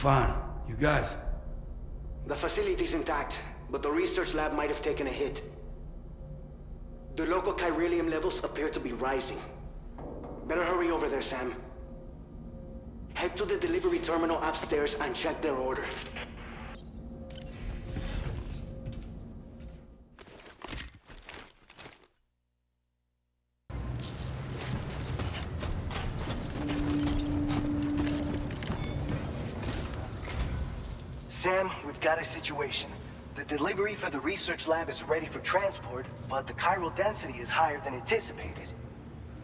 fine. You guys? The facility's intact, but the research lab might have taken a hit. The local chiralium levels appear to be rising. Better hurry over there, Sam. Head to the delivery terminal upstairs and check their order. Sam, we've got a situation. The delivery for the research lab is ready for transport, but the chiral density is higher than anticipated.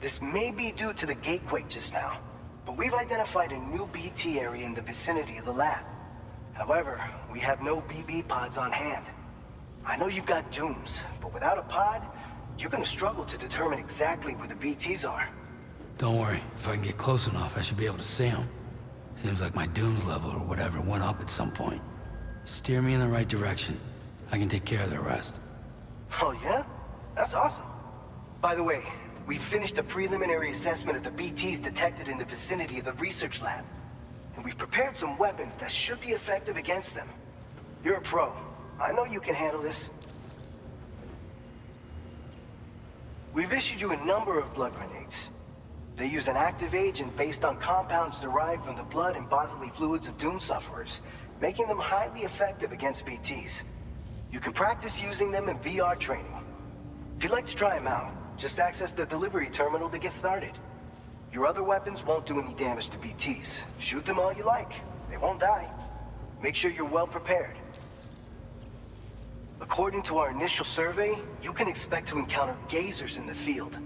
This may be due to the gatequake just now, but we've identified a new BT area in the vicinity of the lab. However, we have no BB pods on hand. I know you've got dooms, but without a pod, you're gonna struggle to determine exactly where the BTs are. Don't worry. If I can get close enough, I should be able to see them. Seems like my dooms level or whatever went up at some point. Steer me in the right direction. I can take care of the rest. Oh yeah? That's awesome. By the way, we finished a preliminary assessment of the BTs detected in the vicinity of the research lab. And we've prepared some weapons that should be effective against them. You're a pro. I know you can handle this. We've issued you a number of blood grenades. They use an active agent based on compounds derived from the blood and bodily fluids of Doom sufferers, making them highly effective against BTs. You can practice using them in VR training. If you'd like to try them out, just access the delivery terminal to get started. Your other weapons won't do any damage to BTs. Shoot them all you like. They won't die. Make sure you're well prepared. According to our initial survey, you can expect to encounter gazers in the field.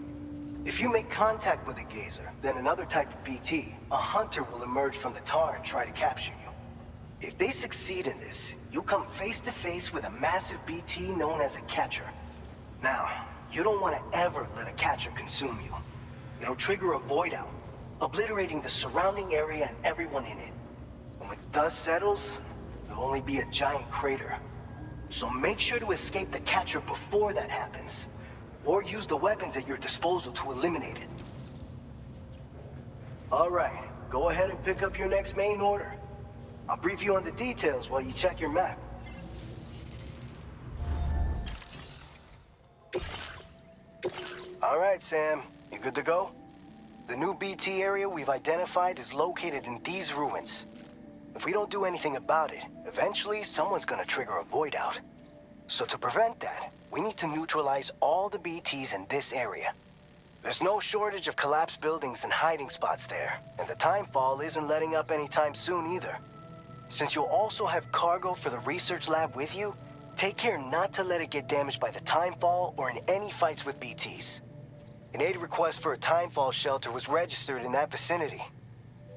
If you make contact with a gazer, then another type of BT, a hunter will emerge from the tar and try to capture you. If they succeed in this, you'll come face to face with a massive BT known as a catcher. Now, you don't want to ever let a catcher consume you. It'll trigger a void out, obliterating the surrounding area and everyone in it. And when the dust settles, there'll only be a giant crater. So make sure to escape the catcher before that happens. Or use the weapons at your disposal to eliminate it. All right, go ahead and pick up your next main order. I'll brief you on the details while you check your map. All right, Sam, you good to go? The new BT area we've identified is located in these ruins. If we don't do anything about it, eventually someone's gonna trigger a void out. So to prevent that, we need to neutralize all the BTs in this area. There's no shortage of collapsed buildings and hiding spots there, and the timefall isn't letting up anytime soon either. Since you'll also have cargo for the research lab with you, take care not to let it get damaged by the timefall or in any fights with BTs. An aid request for a timefall shelter was registered in that vicinity.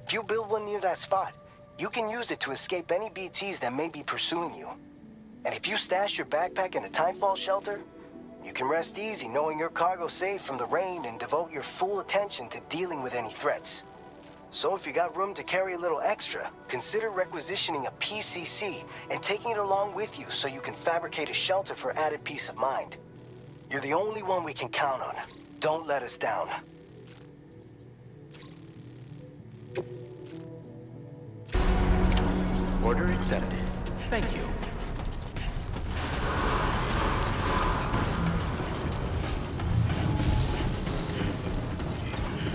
If you build one near that spot, you can use it to escape any BTs that may be pursuing you. And if you stash your backpack in a timefall shelter, you can rest easy knowing your cargo's safe from the rain and devote your full attention to dealing with any threats. So if you got room to carry a little extra, consider requisitioning a PCC and taking it along with you so you can fabricate a shelter for added peace of mind. You're the only one we can count on. Don't let us down. Order accepted. Thank you.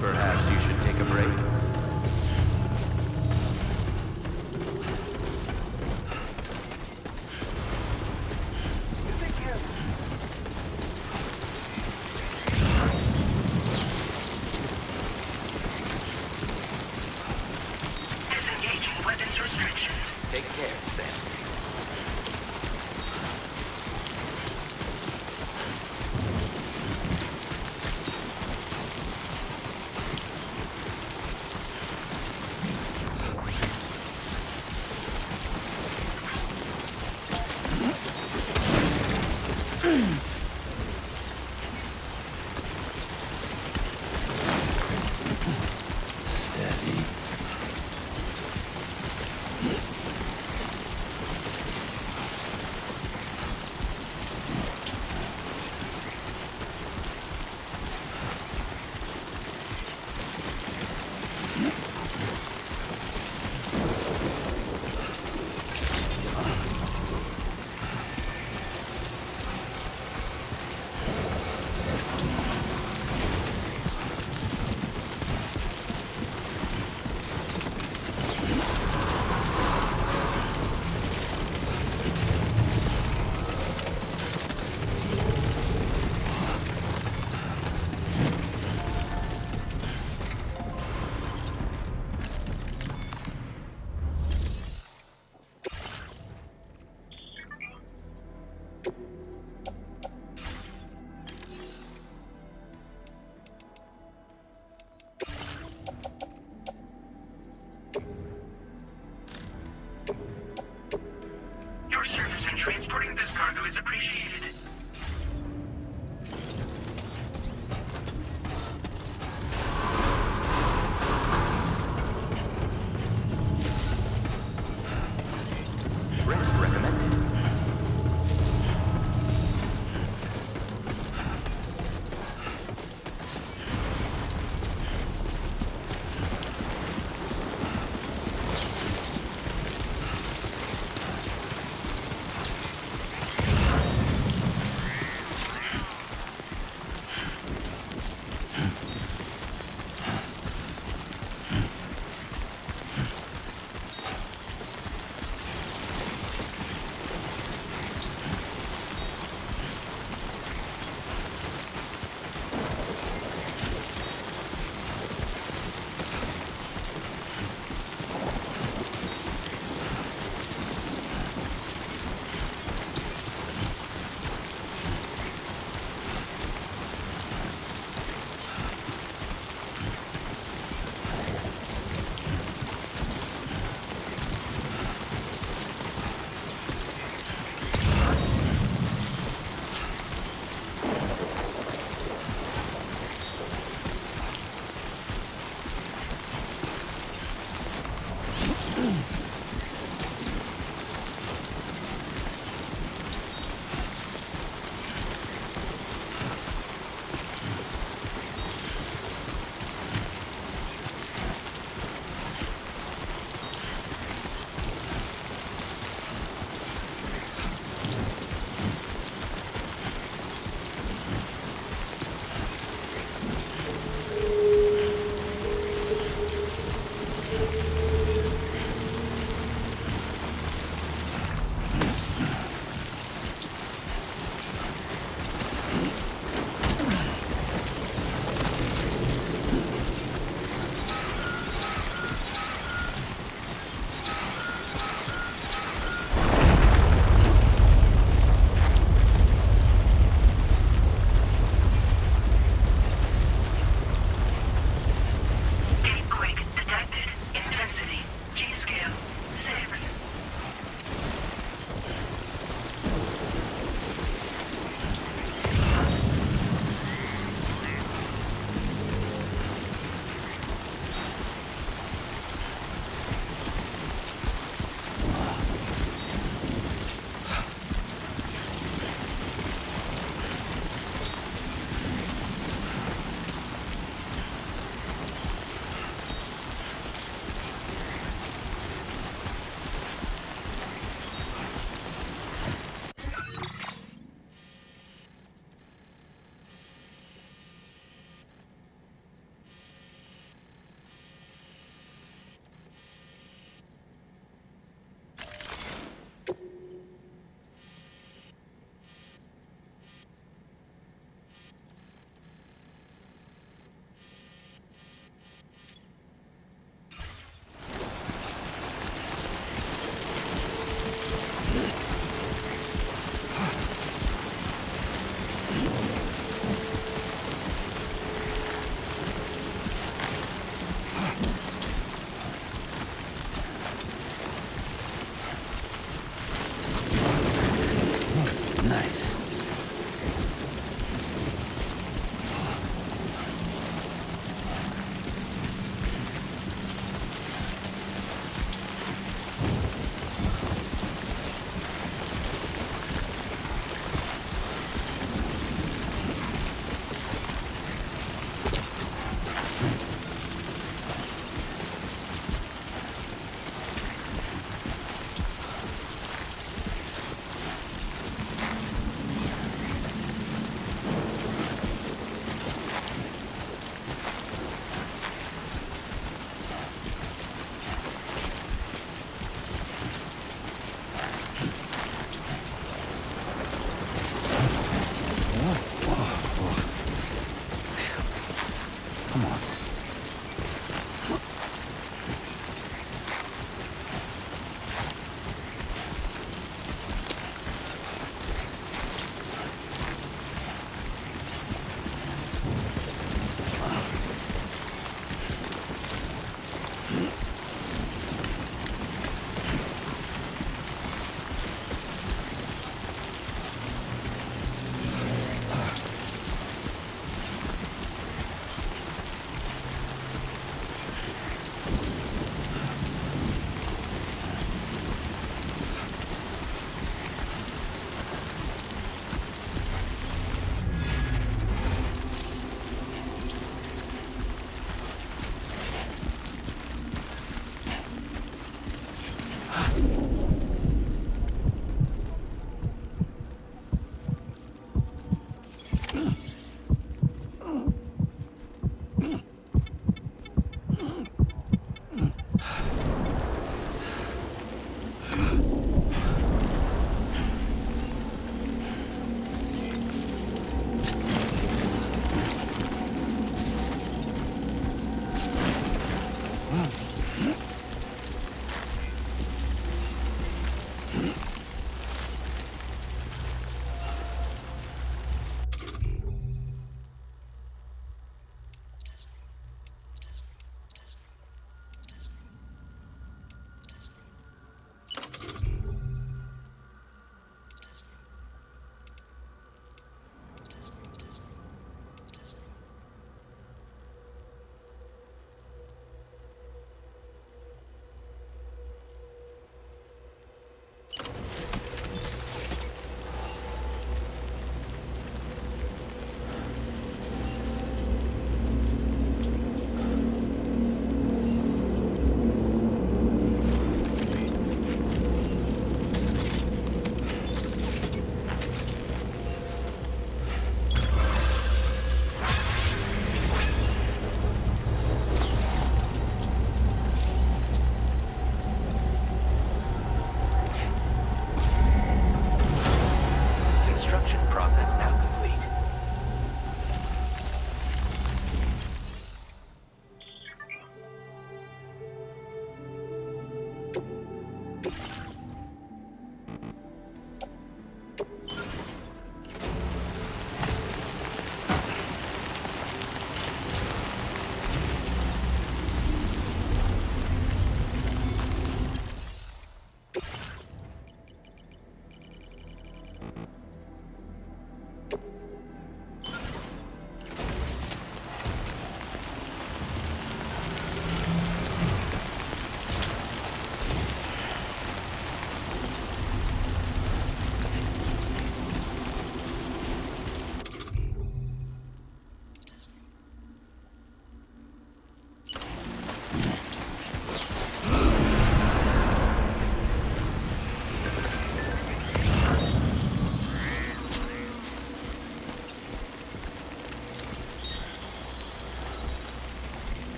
Perhaps you should take a break. Disengaging weapons restrictions. Take care, Sam.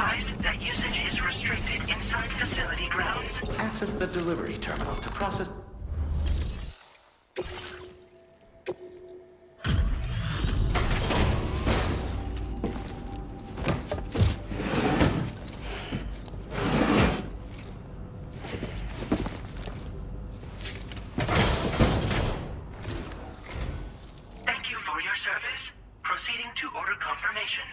advised that usage is restricted inside facility grounds. Access the delivery terminal to process... Thank you for your service. Proceeding to order confirmation.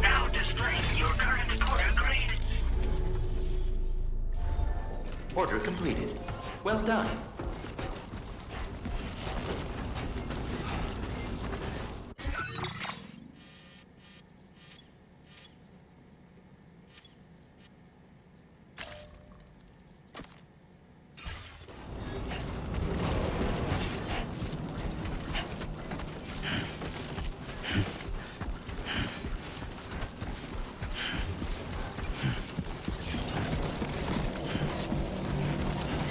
Now displaying your current order grade. Order completed. Well done.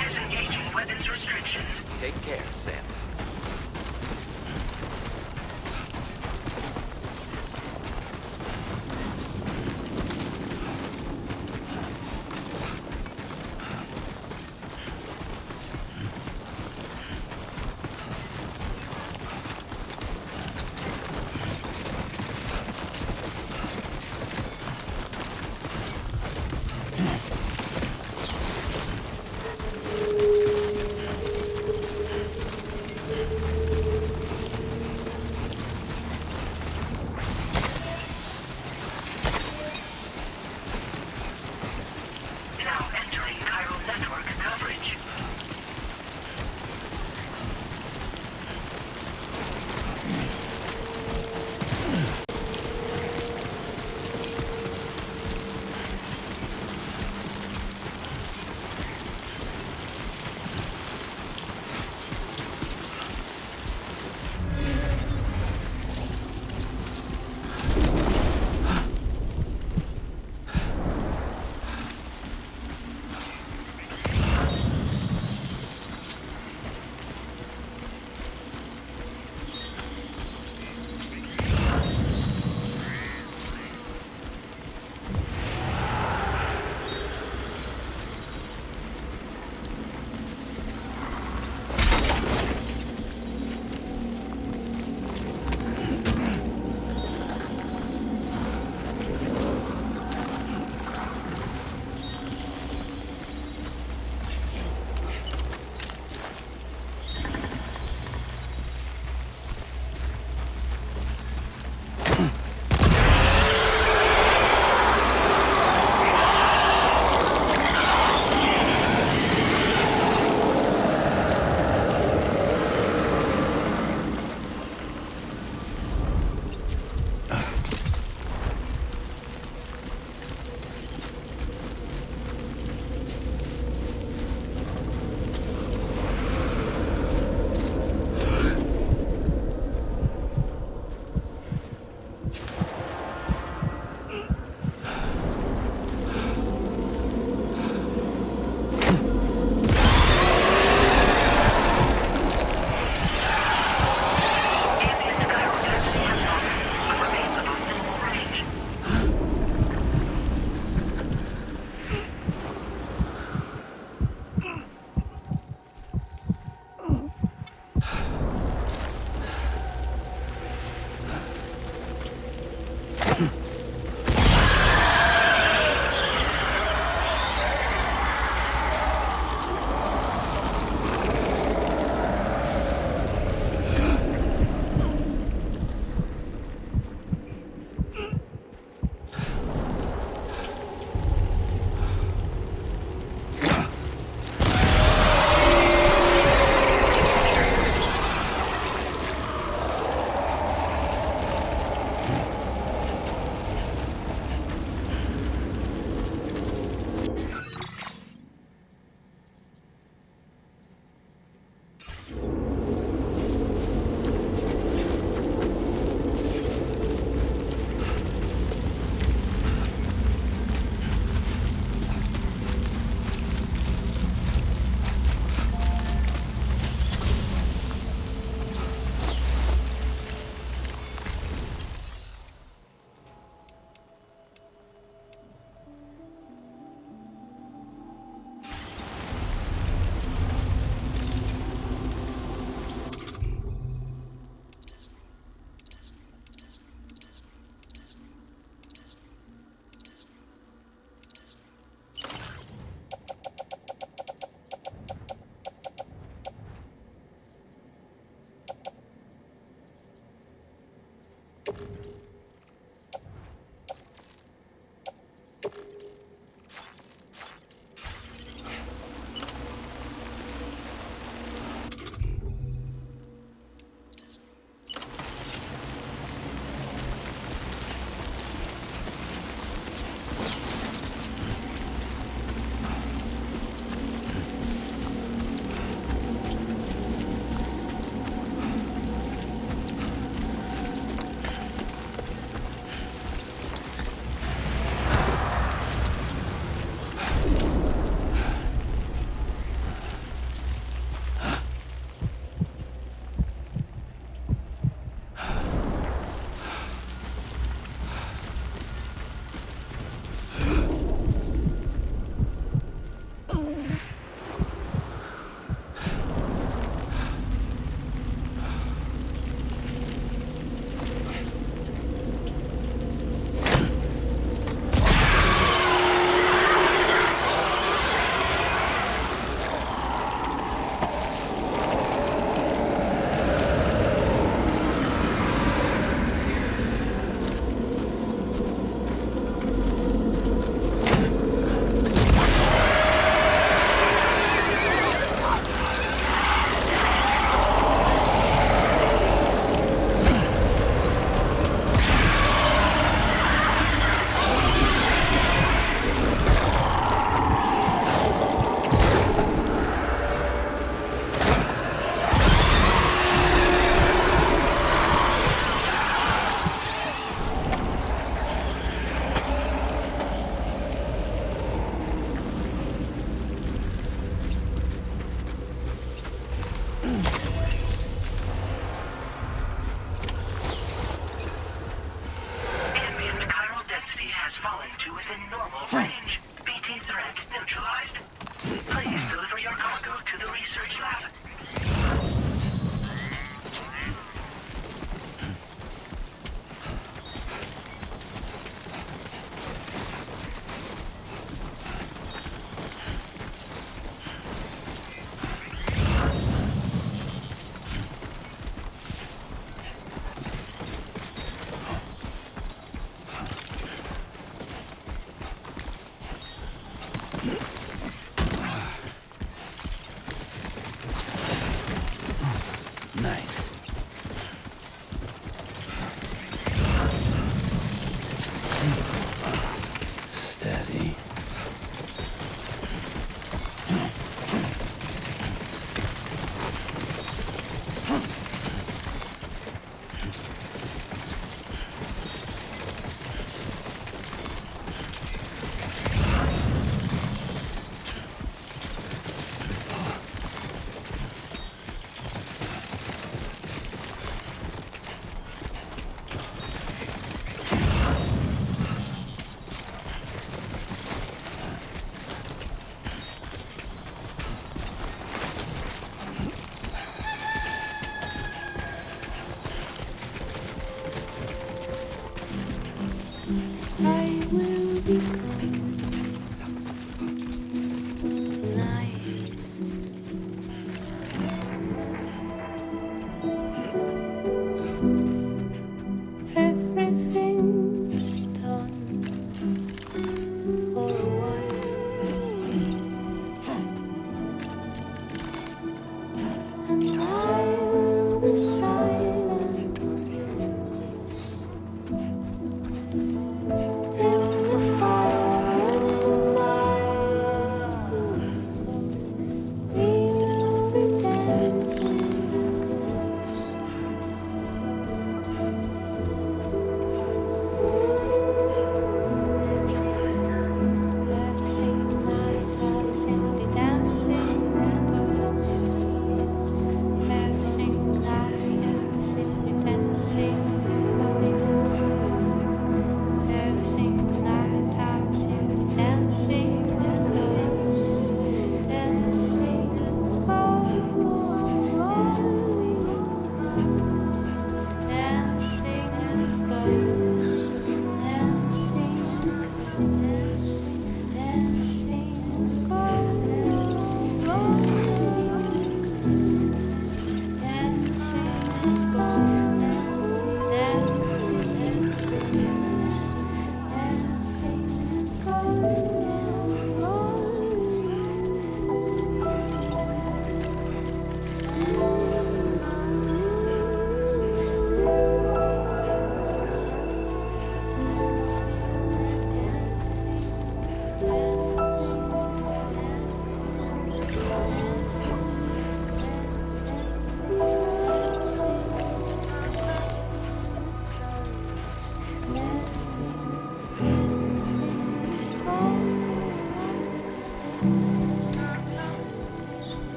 Disengaging weapons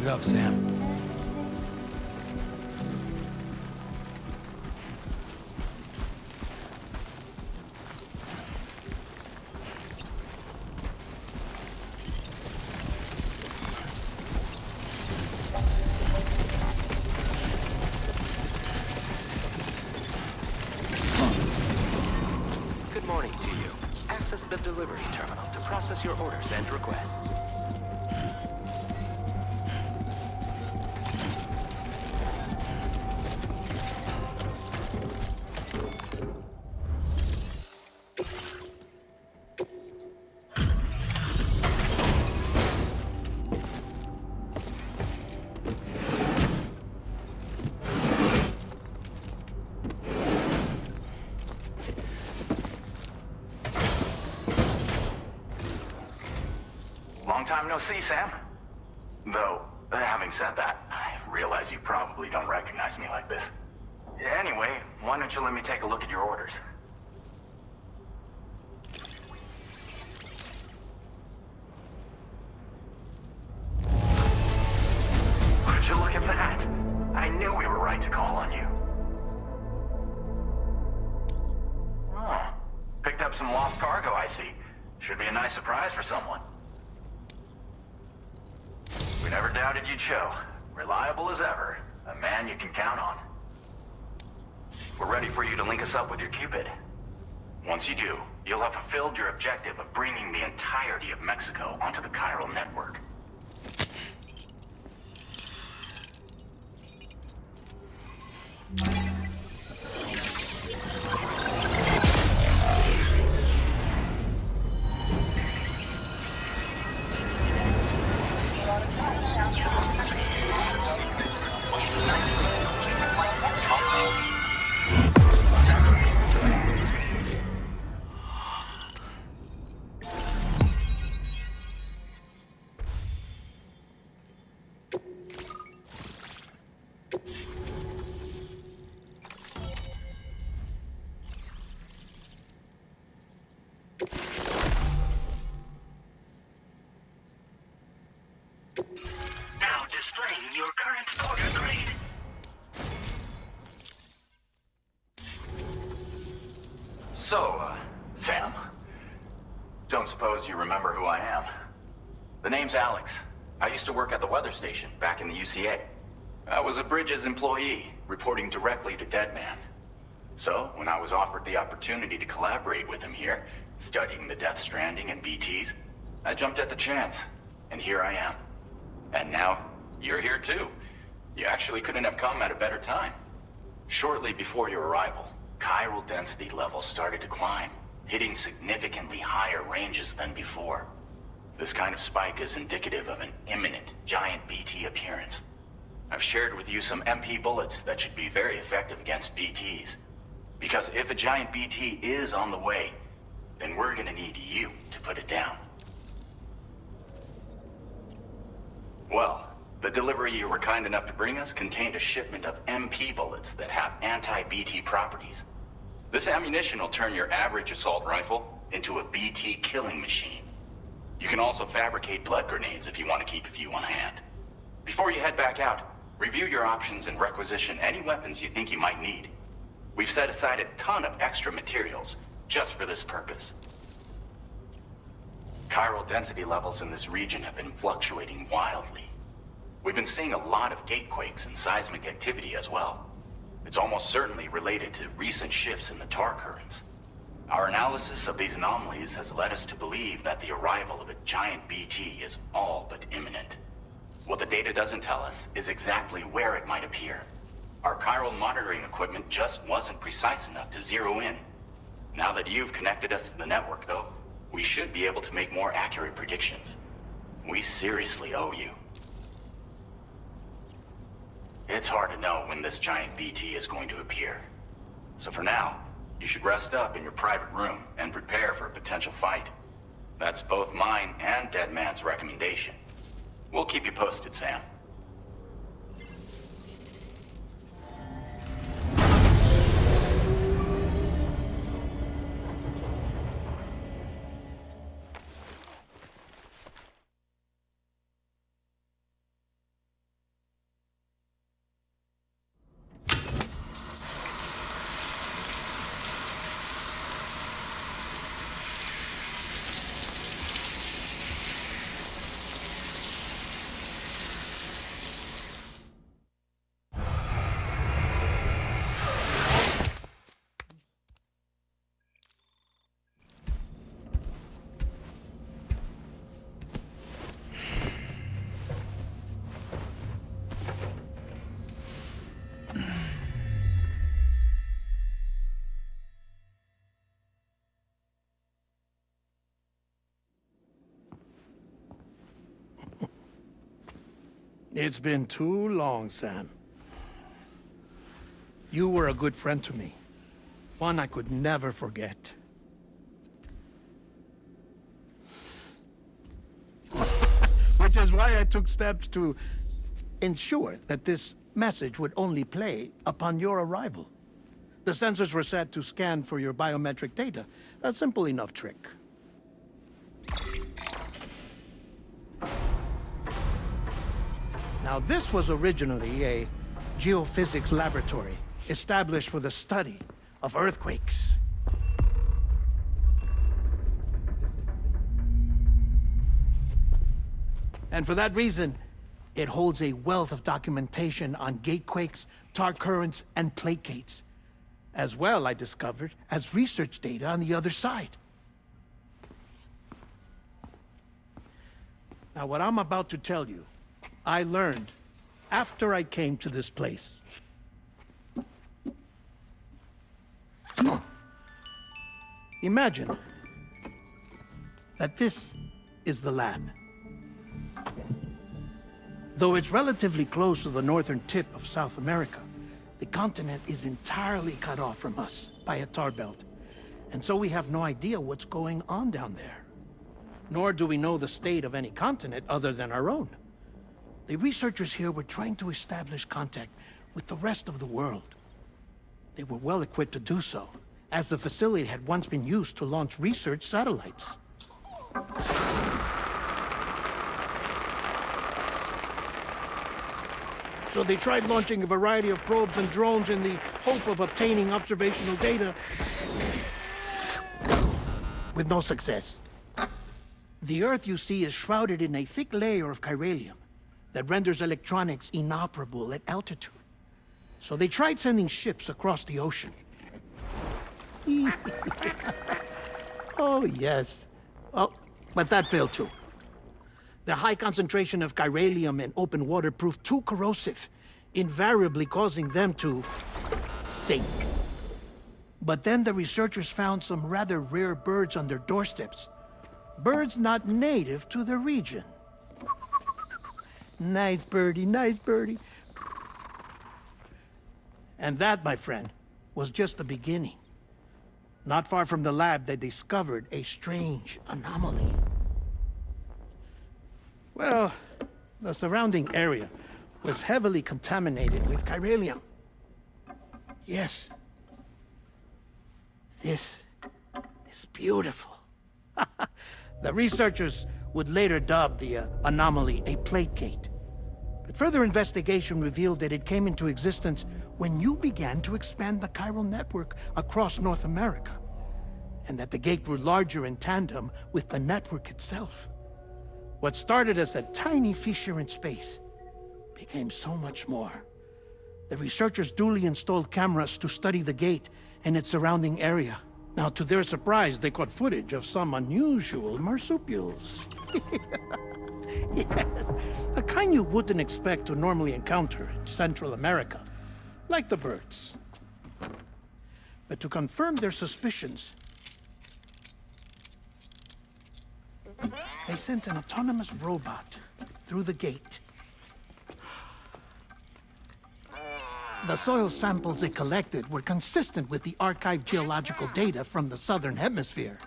it up, Sam. Good morning to you. Access the delivery terminal to process your orders and requests. Long time no see, Sam. Though, having said that, I realize you probably don't recognize me like this. Anyway, why don't you let me take a look at your orders? Would you look at that? I knew we were right to call on you. Oh, picked up some lost cargo, I see. Should be a nice surprise for someone. We never doubted you'd show. Reliable as ever. A man you can count on. We're ready for you to link us up with your Cupid. Once you do, you'll have fulfilled your objective of bringing the entirety of Mexico onto the chiral network. Now displaying your current order grade. So, Sam, don't suppose you remember who I am? The name's Alex. I used to work at the weather station back in the UCA. I was a Bridges employee, reporting directly to Deadman. So, when I was offered the opportunity to collaborate with him here, studying the Death-Stranding and BTs, I jumped at the chance, and here I am. And now, you're here too. You actually couldn't have come at a better time. Shortly before your arrival, chiral density levels started to climb, hitting significantly higher ranges than before. This kind of spike is indicative of an imminent giant BT appearance. I've shared with you some MP bullets that should be very effective against BTs. Because if a giant BT is on the way, then we're gonna need you to put it down. Well, the delivery you were kind enough to bring us contained a shipment of MP bullets that have anti-BT properties. This ammunition will turn your average assault rifle into a BT killing machine. You can also fabricate blood grenades if you want to keep a few on hand. Before you head back out, review your options and requisition any weapons you think you might need. We've set aside a ton of extra materials just for this purpose. Chiral density levels in this region have been fluctuating wildly. We've been seeing a lot of gatequakes and seismic activity as well. It's almost certainly related to recent shifts in the tar currents. Our analysis of these anomalies has led us to believe that the arrival of a giant BT is all but imminent. What the data doesn't tell us is exactly where it might appear. Our chiral monitoring equipment just wasn't precise enough to zero in. Now that you've connected us to the network, though, we should be able to make more accurate predictions. We seriously owe you. It's hard to know when this giant BT is going to appear. So for now, you should rest up in your private room and prepare for a potential fight. That's both mine and Deadman's recommendation. We'll keep you posted, Sam. It's been too long, Sam. You were a good friend to me. One I could never forget. Which is why I took steps to ensure that this message would only play upon your arrival. The sensors were set to scan for your biometric data. A simple enough trick. Now, this was originally a geophysics laboratory established for the study of earthquakes. And for that reason, it holds a wealth of documentation on gatequakes, tar currents, and plate gates. As well, I discovered, as research data on the other side. Now, what I'm about to tell you, I learned after I came to this place. Imagine that this is the lab. Though it's relatively close to the northern tip of South America, the continent is entirely cut off from us by a tar belt. And so we have no idea what's going on down there. Nor do we know the state of any continent other than our own. The researchers here were trying to establish contact with the rest of the world. They were well equipped to do so, as the facility had once been used to launch research satellites. So they tried launching a variety of probes and drones in the hope of obtaining observational data, with no success. The Earth, you see, is shrouded in a thick layer of chiralium that renders electronics inoperable at altitude. So they tried sending ships across the ocean. Oh, yes. Oh, but that failed too. The high concentration of chiralium in open water proved too corrosive, invariably causing them to sink. But then the researchers found some rather rare birds on their doorsteps. Birds not native to the region. Nice birdie, nice birdie. And that, my friend, was just the beginning. Not far from the lab, they discovered a strange anomaly. Well, the surrounding area was heavily contaminated with chiralium. Yes. This is beautiful. The researchers would later dub the anomaly a plate gate. But further investigation revealed that it came into existence when you began to expand the chiral network across North America, and that the gate grew larger in tandem with the network itself. What started as a tiny fissure in space became so much more. The researchers duly installed cameras to study the gate and its surrounding area. Now, to their surprise, they caught footage of some unusual marsupials. Yes, a kind you wouldn't expect to normally encounter in Central America, like the birds. But to confirm their suspicions, they sent an autonomous robot through the gate. The soil samples it collected were consistent with the archived geological data from the southern hemisphere.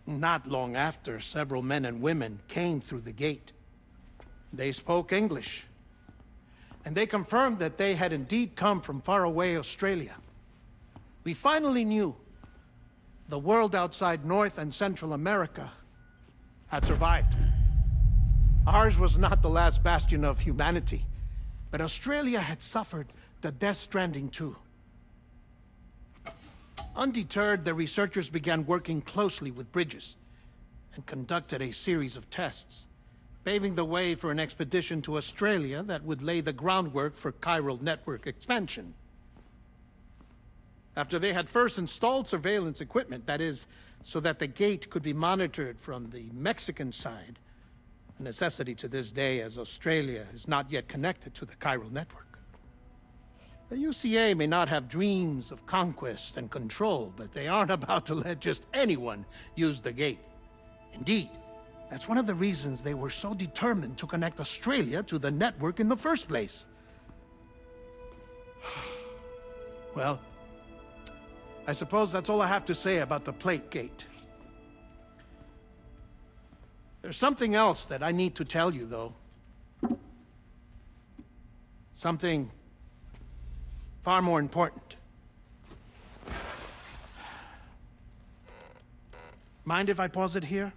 Not long after, several men and women came through the gate. They spoke English, and they confirmed that they had indeed come from faraway Australia. We finally knew the world outside North and Central America had survived. Ours was not the last bastion of humanity, but Australia had suffered the Dessztranding2. Undeterred, the researchers began working closely with Bridges and conducted a series of tests, paving the way for an expedition to Australia that would lay the groundwork for chiral network expansion. After they had first installed surveillance equipment, that is, so that the gate could be monitored from the Mexican side, a necessity to this day as Australia is not yet connected to the chiral network. The UCA may not have dreams of conquest and control, but they aren't about to let just anyone use the gate. Indeed, that's one of the reasons they were so determined to connect Australia to the network in the first place. Well, I suppose that's all I have to say about the plate gate. There's something else that I need to tell you, though. Something far more important. Mind if I pause it here?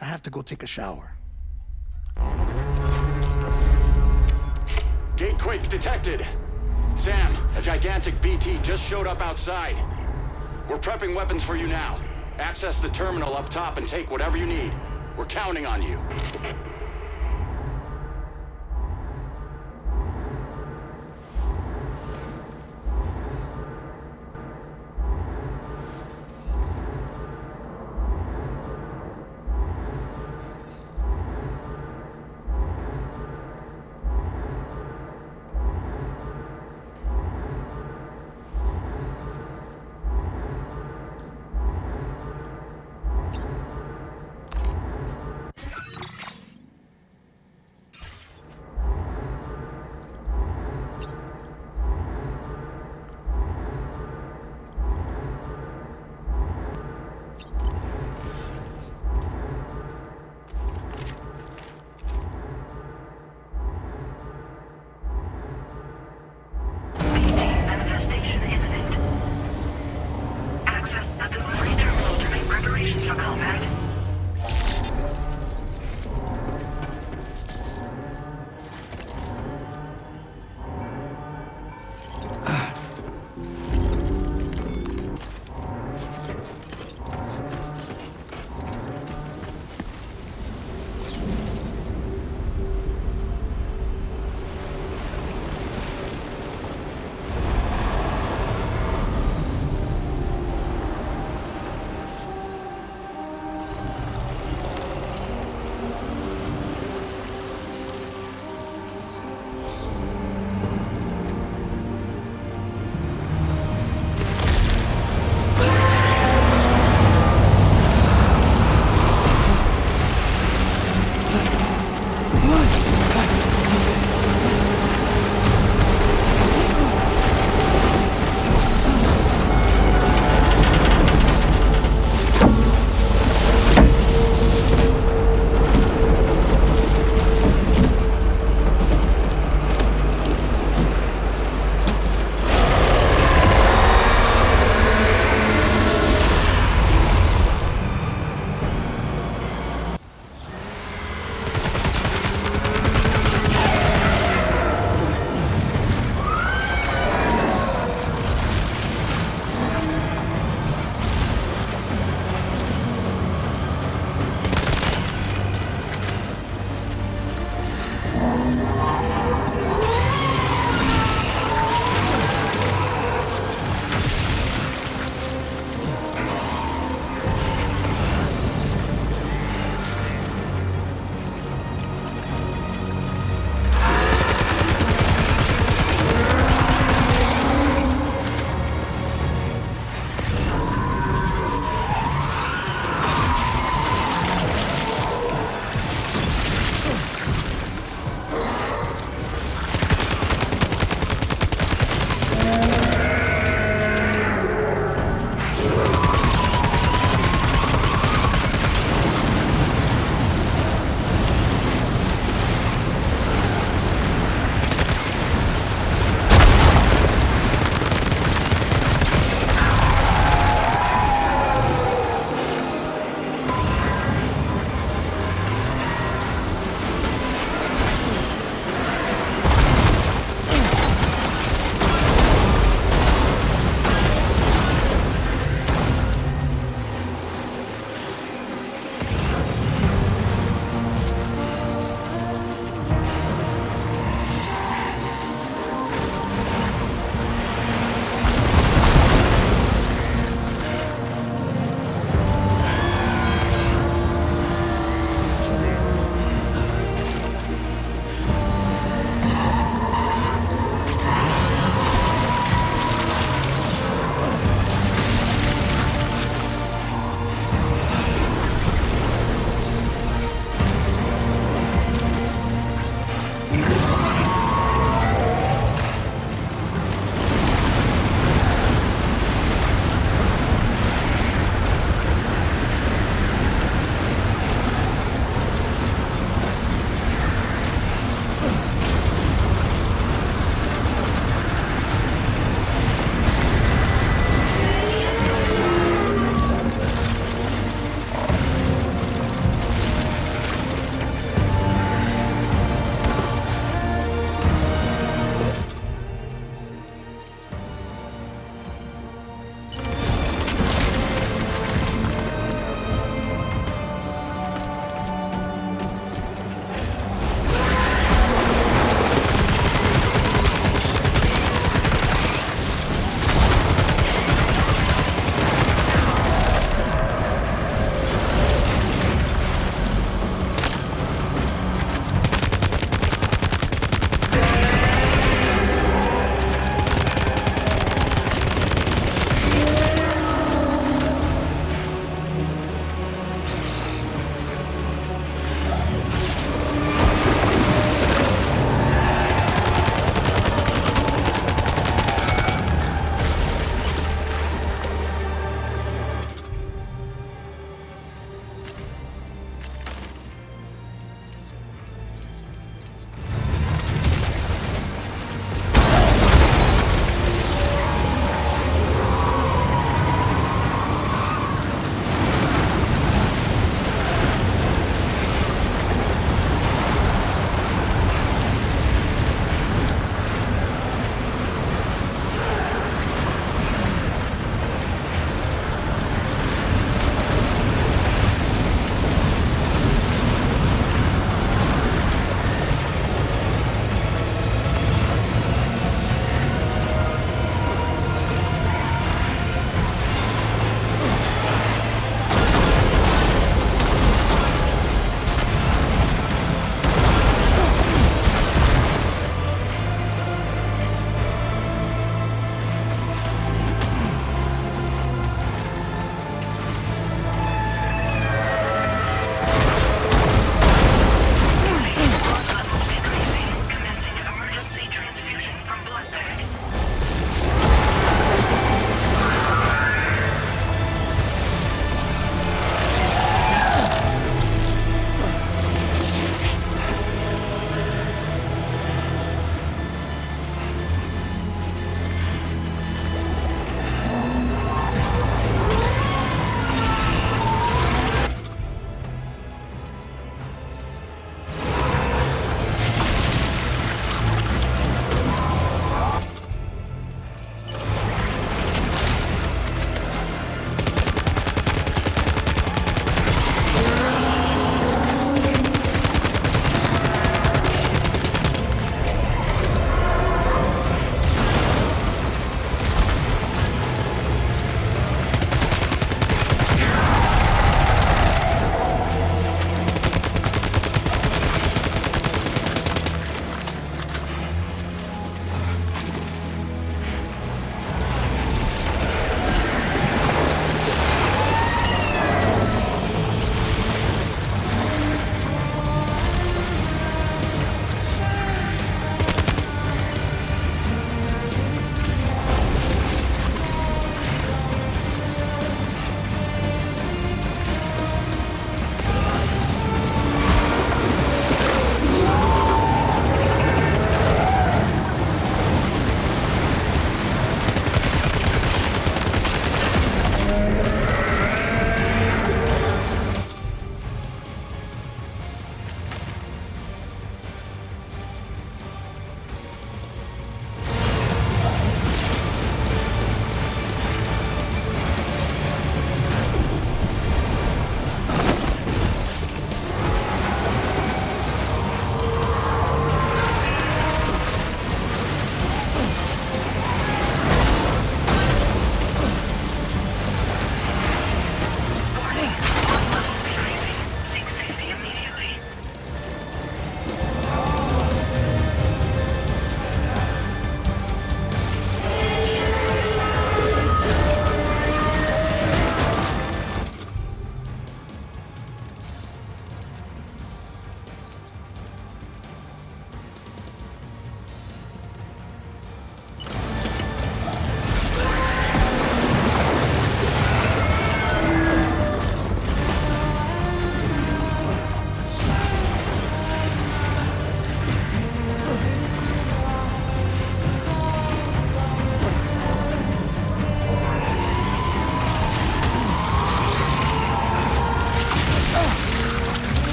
I have to go take a shower. Gate quake detected. Sam, a gigantic BT just showed up outside. We're prepping weapons for you now. Access the terminal up top and take whatever you need. We're counting on you.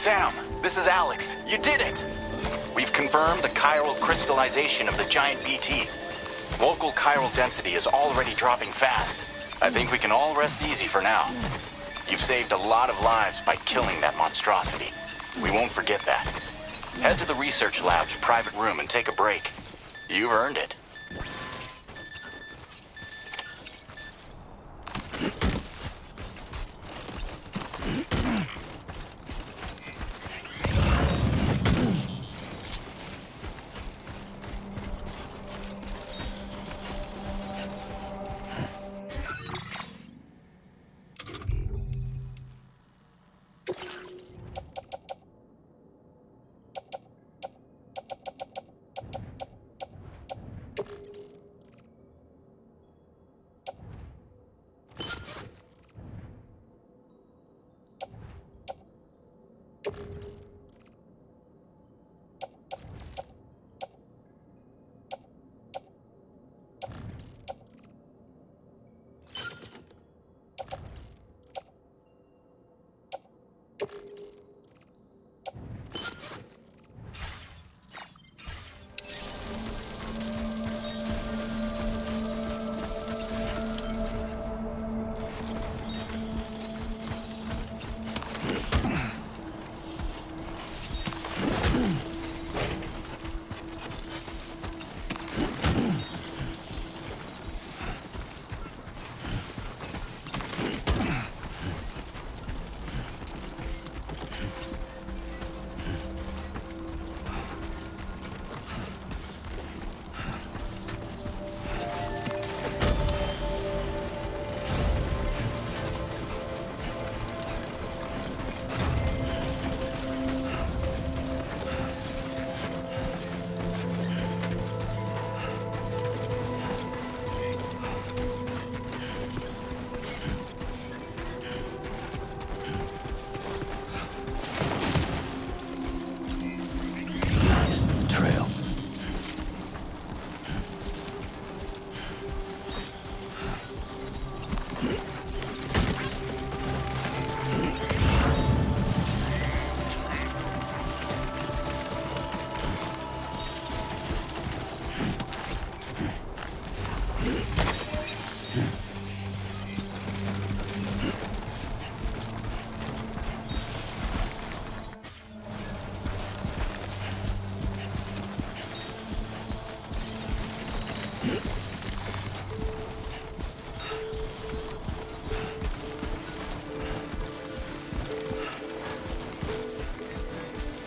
Sam, this is Alex. You did it! We've confirmed the chiral crystallization of the giant BT. Local chiral density is already dropping fast. I think we can all rest easy for now. You've saved a lot of lives by killing that monstrosity. We won't forget that. Head to the research lab's private room and take a break. You've earned it.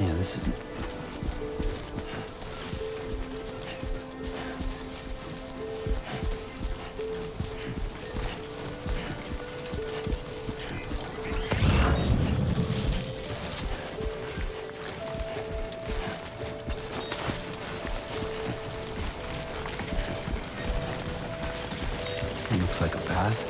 Yeah, this isn't... It looks like a path.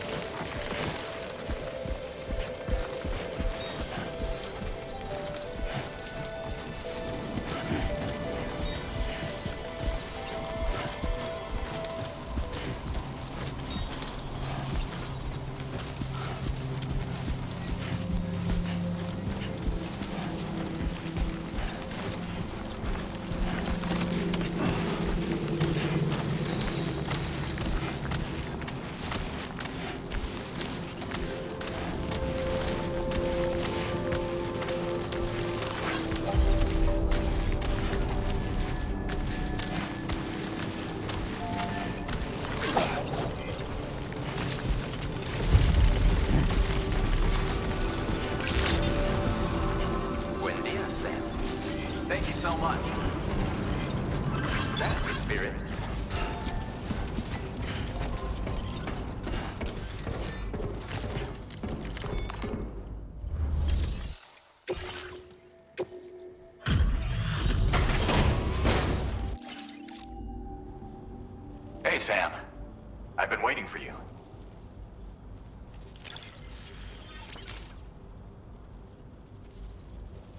Thank you so much. That's the spirit. Hey, Sam. I've been waiting for you.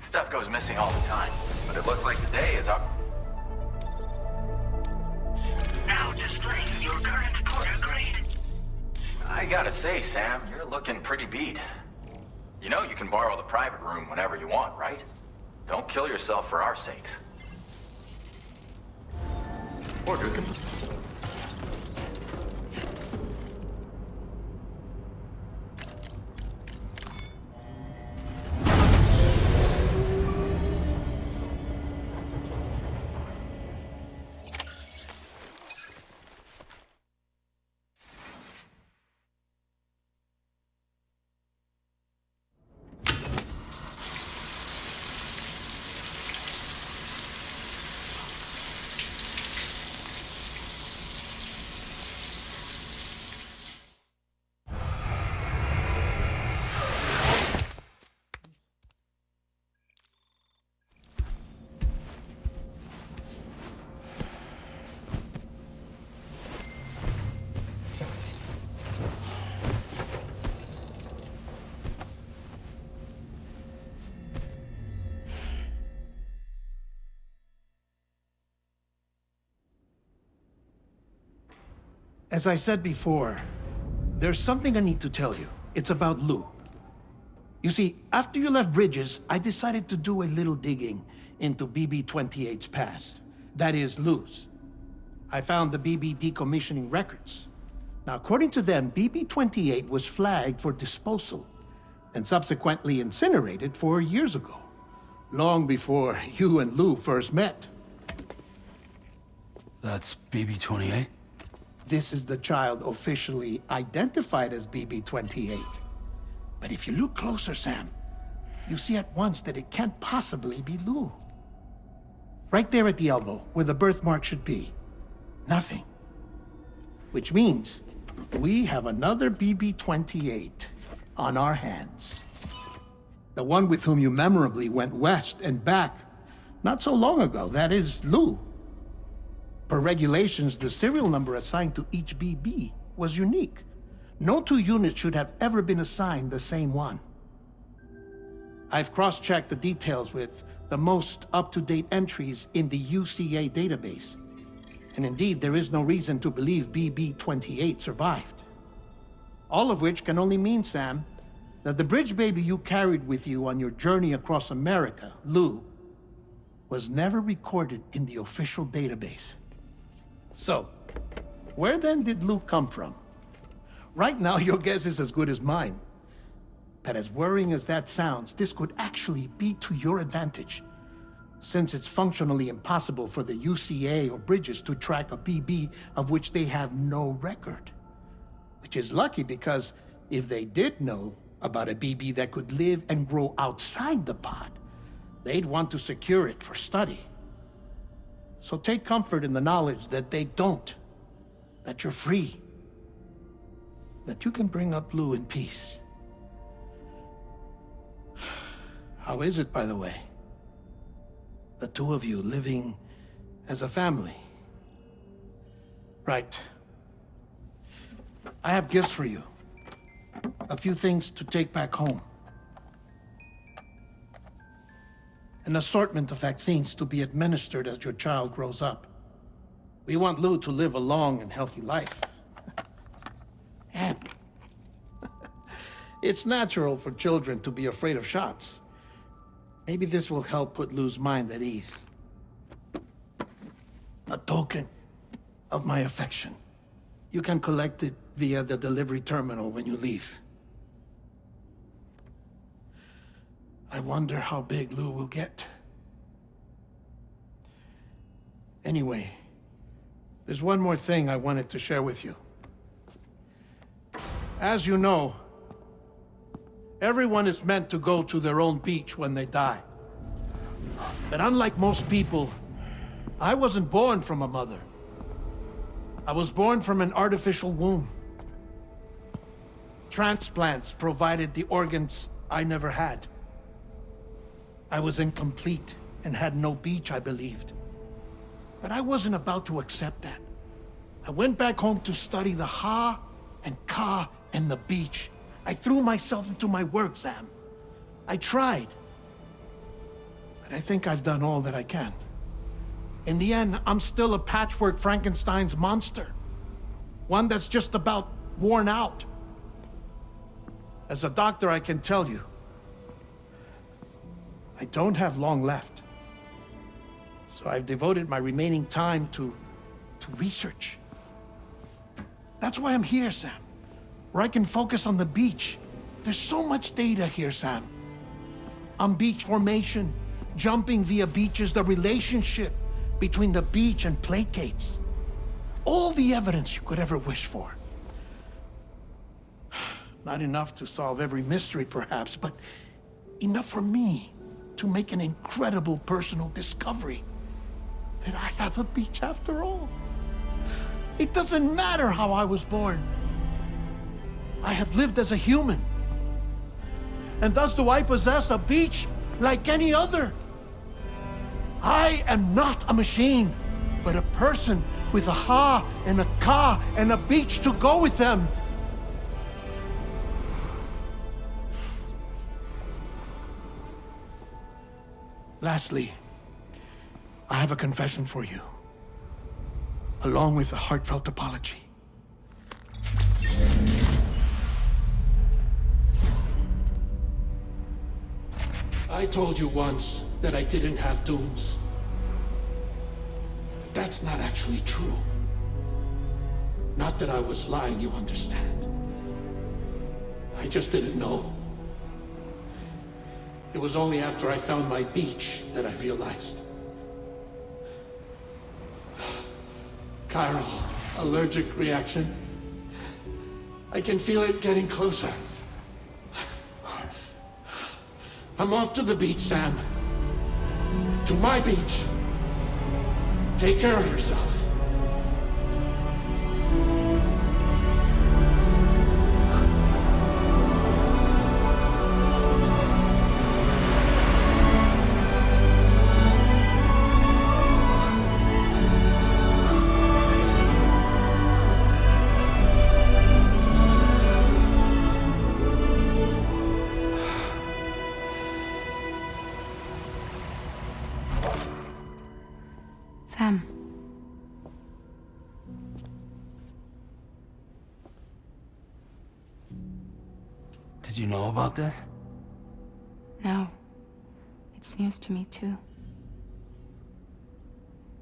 Stuff goes missing all the time, but it looks like today is our... Now displaying your current Porter grade. I gotta say, Sam, you're looking pretty beat. You know you can borrow the private room whenever you want, right? Don't kill yourself for our sakes. Order complete. As I said before, there's something I need to tell you. It's about Lou. You see, after you left Bridges, I decided to do a little digging into BB-28's past. That is, Lou's. I found the BB decommissioning records. Now, according to them, BB-28 was flagged for disposal and subsequently incinerated 4 years ago, long before you and Lou first met. That's BB-28? This is the child officially identified as BB-28. But if you look closer, Sam, you see at once that it can't possibly be Lou. Right there at the elbow, where the birthmark should be. Nothing. Which means we have another BB-28 on our hands. The one with whom you memorably went west and back not so long ago. That is Lou. Per regulations, the serial number assigned to each BB was unique. No two units should have ever been assigned the same one. I've cross-checked the details with the most up-to-date entries in the UCA database. And indeed, there is no reason to believe BB-28 survived. All of which can only mean, Sam, that the bridge baby you carried with you on your journey across America, Lou, was never recorded in the official database. So, where then did Lou come from? Right now, your guess is as good as mine. But as worrying as that sounds, this could actually be to your advantage, since it's functionally impossible for the UCA or Bridges to track a BB of which they have no record. Which is lucky, because if they did know about a BB that could live and grow outside the pod, they'd want to secure it for study. So take comfort in the knowledge that they don't, that you're free, that you can bring up Lou in peace. How is it, by the way? The two of you living as a family? Right. I have gifts for you. A few things to take back home. An assortment of vaccines to be administered as your child grows up. We want Lou to live a long and healthy life. And it's natural for children to be afraid of shots. Maybe this will help put Lou's mind at ease. A token of my affection. You can collect it via the delivery terminal when you leave. I wonder how big Lou will get. Anyway, there's one more thing I wanted to share with you. As you know, everyone is meant to go to their own beach when they die. But unlike most people, I wasn't born from a mother. I was born from an artificial womb. Transplants provided the organs I never had. I was incomplete and had no beach, I believed. But I wasn't about to accept that. I went back home to study the Ha and Ka and the beach. I threw myself into my work, Sam. I tried. But I think I've done all that I can. In the end, I'm still a patchwork Frankenstein's monster. One that's just about worn out. As a doctor, I can tell you, I don't have long left. So I've devoted my remaining time to research. That's why I'm here, Sam. Where I can focus on the beach. There's so much data here, Sam. On beach formation, jumping via beaches, the relationship between the beach and placates. All the evidence you could ever wish for. Not enough to solve every mystery, perhaps, but enough for me to make an incredible personal discovery. That I have a beach after all. It doesn't matter how I was born. I have lived as a human. And thus do I possess a beach like any other. I am not a machine, but a person with a ha and a ka and a beach to go with them. Lastly, I have a confession for you, along with a heartfelt apology. I told you once that I didn't have dooms. But that's not actually true. Not that I was lying, you understand. I just didn't know. It was only after I found my beach that I realized. Chiral allergic reaction. I can feel it getting closer. I'm off to the beach, Sam. To my beach. Take care of yourself. Sam. Did you know about this? No. It's news to me, too.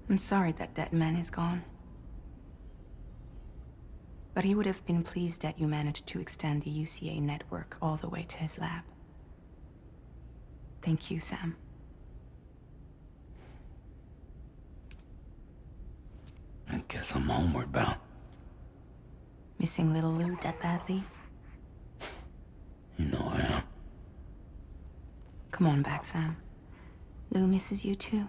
I'm sorry that that man is gone. But he would have been pleased that you managed to extend the UCA network all the way to his lab. Thank you, Sam. I guess I'm homeward bound. Missing little Lou that badly? You know I am. Come on back, Sam. Lou misses you too.